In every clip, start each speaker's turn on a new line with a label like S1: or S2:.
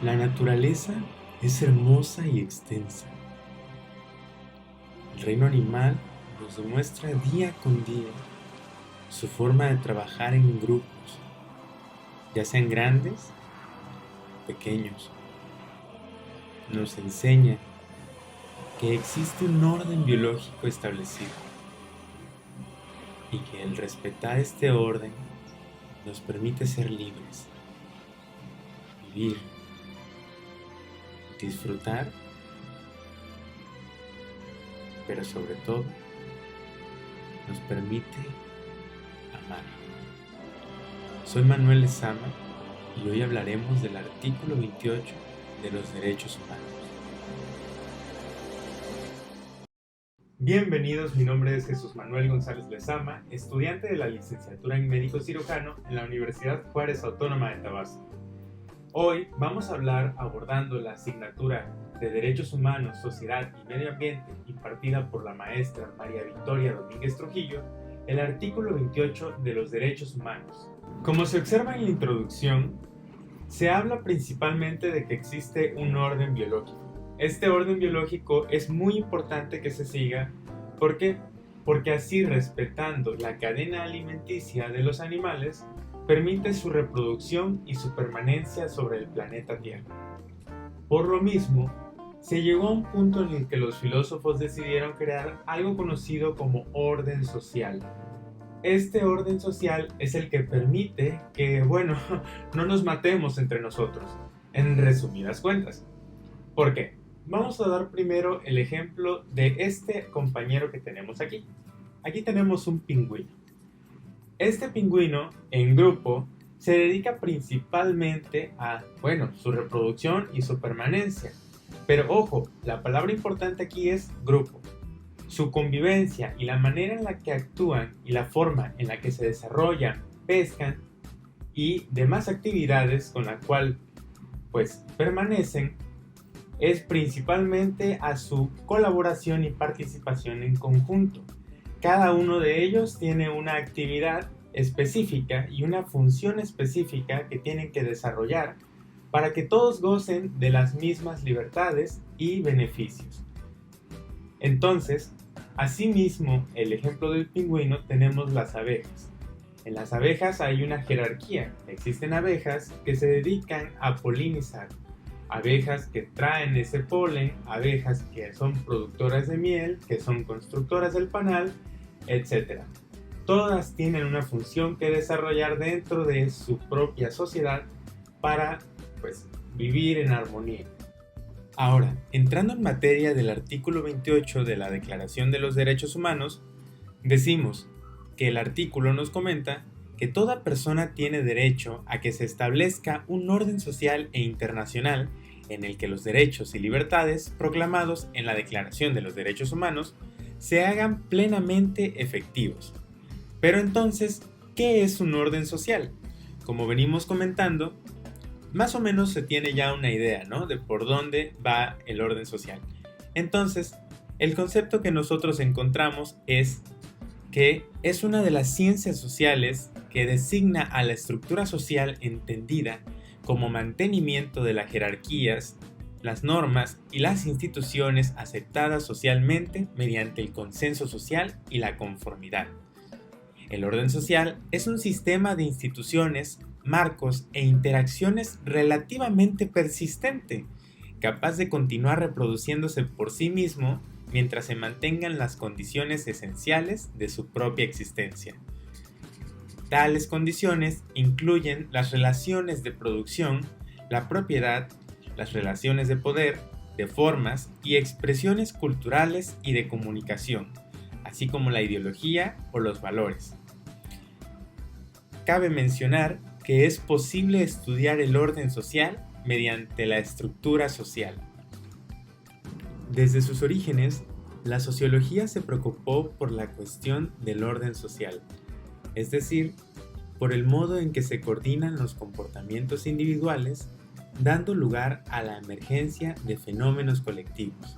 S1: La naturaleza es hermosa y extensa. El reino animal nos demuestra día con día su forma de trabajar en grupos, ya sean grandes o pequeños. Nos enseña que existe un orden biológico establecido y que el respetar este orden nos permite ser libres, vivir, disfrutar, pero sobre todo nos permite amar. Soy Manuel Lezama y hoy hablaremos del artículo 28 de los derechos humanos. Bienvenidos, mi nombre es Jesús Manuel González Lezama, estudiante de la licenciatura en médico cirujano en la Universidad Juárez Autónoma de Tabasco. Hoy vamos a hablar abordando la asignatura de Derechos Humanos, Sociedad y Medio Ambiente impartida por la maestra María Victoria Domínguez Trujillo, el artículo 28 de los derechos humanos. Como se observa en la introducción, se habla principalmente de que existe un orden biológico. Este orden biológico es muy importante que se siga. ¿Por qué? Porque así, respetando la cadena alimenticia de los animales, permite su reproducción y su permanencia sobre el planeta Tierra. Por lo mismo, se llegó a un punto en el que los filósofos decidieron crear algo conocido como orden social. Este orden social es el que permite que, no nos matemos entre nosotros, en resumidas cuentas. ¿Por qué? Vamos a dar primero el ejemplo de este compañero que tenemos aquí. Aquí tenemos un pingüino. Este pingüino, en grupo, se dedica principalmente a, su reproducción y su permanencia. Pero ojo, la palabra importante aquí es grupo. Su convivencia y la manera en la que actúan y la forma en la que se desarrollan, pescan y demás actividades con la cual permanecen es principalmente a su colaboración y participación en conjunto. Cada uno de ellos tiene una actividad específica y una función específica que tienen que desarrollar para que todos gocen de las mismas libertades y beneficios. Entonces, asimismo, el ejemplo del pingüino tenemos las abejas. En las abejas hay una jerarquía. Existen abejas que se dedican a polinizar, abejas que traen ese polen, abejas que son productoras de miel, que son constructoras del panal, etc. Todas tienen una función que desarrollar dentro de su propia sociedad para vivir en armonía. Ahora, entrando en materia del artículo 28 de la Declaración de los Derechos Humanos, decimos que el artículo nos comenta que toda persona tiene derecho a que se establezca un orden social e internacional en el que los derechos y libertades proclamados en la Declaración de los Derechos Humanos se hagan plenamente efectivos. Pero entonces, ¿qué es un orden social? Como venimos comentando, más o menos se tiene ya una idea, ¿no?, de por dónde va el orden social. Entonces, el concepto que nosotros encontramos es que es una de las ciencias sociales que designa a la estructura social entendida como mantenimiento de las jerarquías, las normas y las instituciones aceptadas socialmente mediante el consenso social y la conformidad. El orden social es un sistema de instituciones, marcos e interacciones relativamente persistente, capaz de continuar reproduciéndose por sí mismo mientras se mantengan las condiciones esenciales de su propia existencia. Tales condiciones incluyen las relaciones de producción, la propiedad, las relaciones de poder, de formas y expresiones culturales y de comunicación, así como la ideología o los valores. Cabe mencionar que es posible estudiar el orden social mediante la estructura social. Desde sus orígenes, la sociología se preocupó por la cuestión del orden social, es decir, por el modo en que se coordinan los comportamientos individuales, dando lugar a la emergencia de fenómenos colectivos.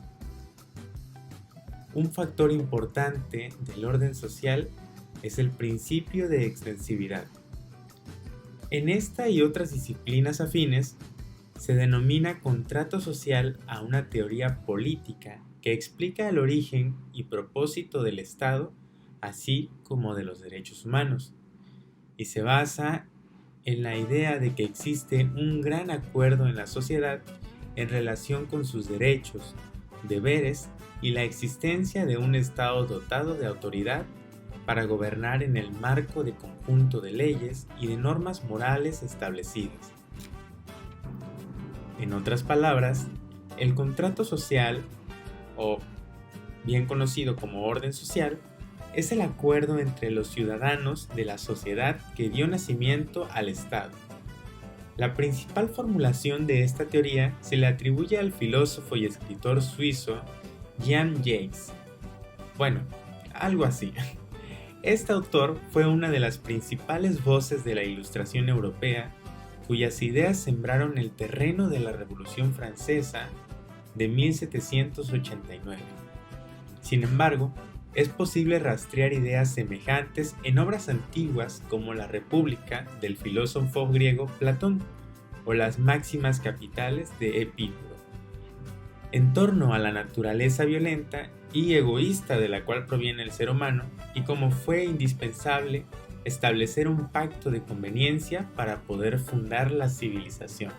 S1: Un factor importante del orden social es el principio de extensividad. En esta y otras disciplinas afines, se denomina contrato social a una teoría política que explica el origen y propósito del Estado, así como de los derechos humanos, y se basa en la idea de que existe un gran acuerdo en la sociedad en relación con sus derechos, deberes y la existencia de un Estado dotado de autoridad para gobernar en el marco de conjunto de leyes y de normas morales establecidas. En otras palabras, el contrato social, o bien conocido como orden social, es el acuerdo entre los ciudadanos de la sociedad que dio nacimiento al Estado. La principal formulación de esta teoría se le atribuye al filósofo y escritor suizo Jan Jacques. Bueno, algo así. Este autor fue una de las principales voces de la Ilustración europea, cuyas ideas sembraron el terreno de la Revolución Francesa de 1789. Sin embargo, es posible rastrear ideas semejantes en obras antiguas como La República del filósofo griego Platón o las Máximas Capitales de Epicuro. En torno a la naturaleza violenta y egoísta de la cual proviene el ser humano y cómo fue indispensable establecer un pacto de conveniencia para poder fundar la civilización.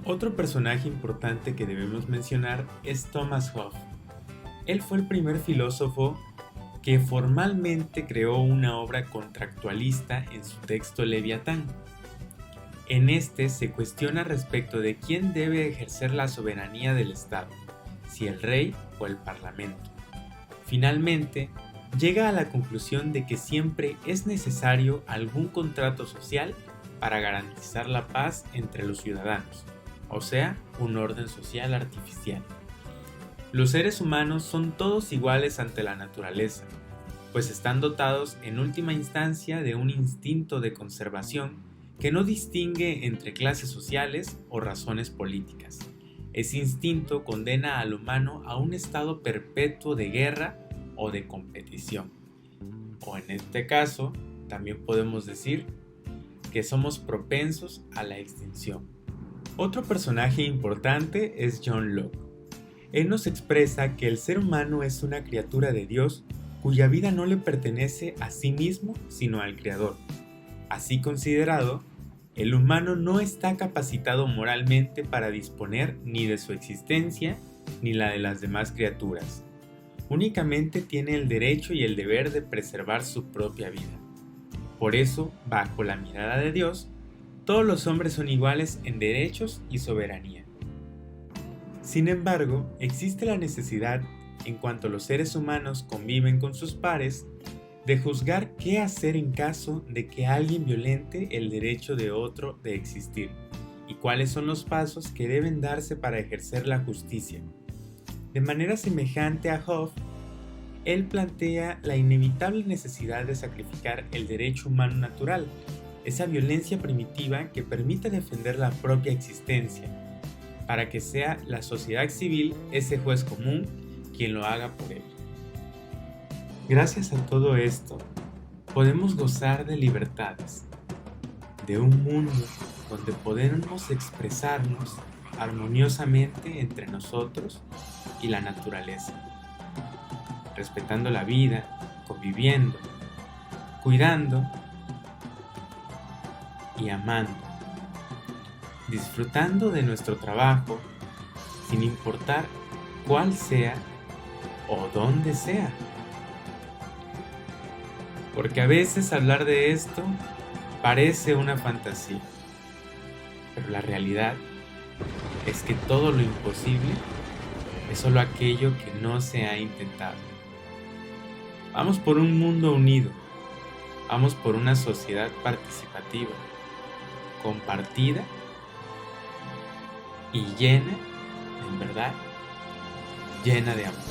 S1: Otro personaje importante que debemos mencionar es Thomas Hobbes. Él fue el primer filósofo que formalmente creó una obra contractualista en su texto Leviatán. En este se cuestiona respecto de quién debe ejercer la soberanía del Estado, si el rey o el parlamento. Finalmente, llega a la conclusión de que siempre es necesario algún contrato social para garantizar la paz entre los ciudadanos, o sea, un orden social artificial. Los seres humanos son todos iguales ante la naturaleza, pues están dotados en última instancia de un instinto de conservación que no distingue entre clases sociales o razones políticas. Ese instinto condena al humano a un estado perpetuo de guerra o de competición. O en este caso, también podemos decir que somos propensos a la extinción. Otro personaje importante es John Locke. Él nos expresa que el ser humano es una criatura de Dios cuya vida no le pertenece a sí mismo sino al Creador. Así considerado, el humano no está capacitado moralmente para disponer ni de su existencia ni la de las demás criaturas. Únicamente tiene el derecho y el deber de preservar su propia vida. Por eso, bajo la mirada de Dios, todos los hombres son iguales en derechos y soberanía. Sin embargo, existe la necesidad, en cuanto los seres humanos conviven con sus pares, de juzgar qué hacer en caso de que alguien violente el derecho de otro de existir, y cuáles son los pasos que deben darse para ejercer la justicia. De manera semejante a Hobbes, él plantea la inevitable necesidad de sacrificar el derecho humano natural, esa violencia primitiva que permite defender la propia existencia, para que sea la sociedad civil ese juez común quien lo haga por él. Gracias a todo esto, podemos gozar de libertades, de un mundo donde podemos expresarnos armoniosamente entre nosotros y la naturaleza, respetando la vida, conviviendo, cuidando y amando, disfrutando de nuestro trabajo sin importar cuál sea o dónde sea. Porque a veces hablar de esto parece una fantasía, pero la realidad es que todo lo imposible es solo aquello que no se ha intentado. Vamos por un mundo unido, vamos por una sociedad participativa, compartida y llena, en verdad, llena de amor.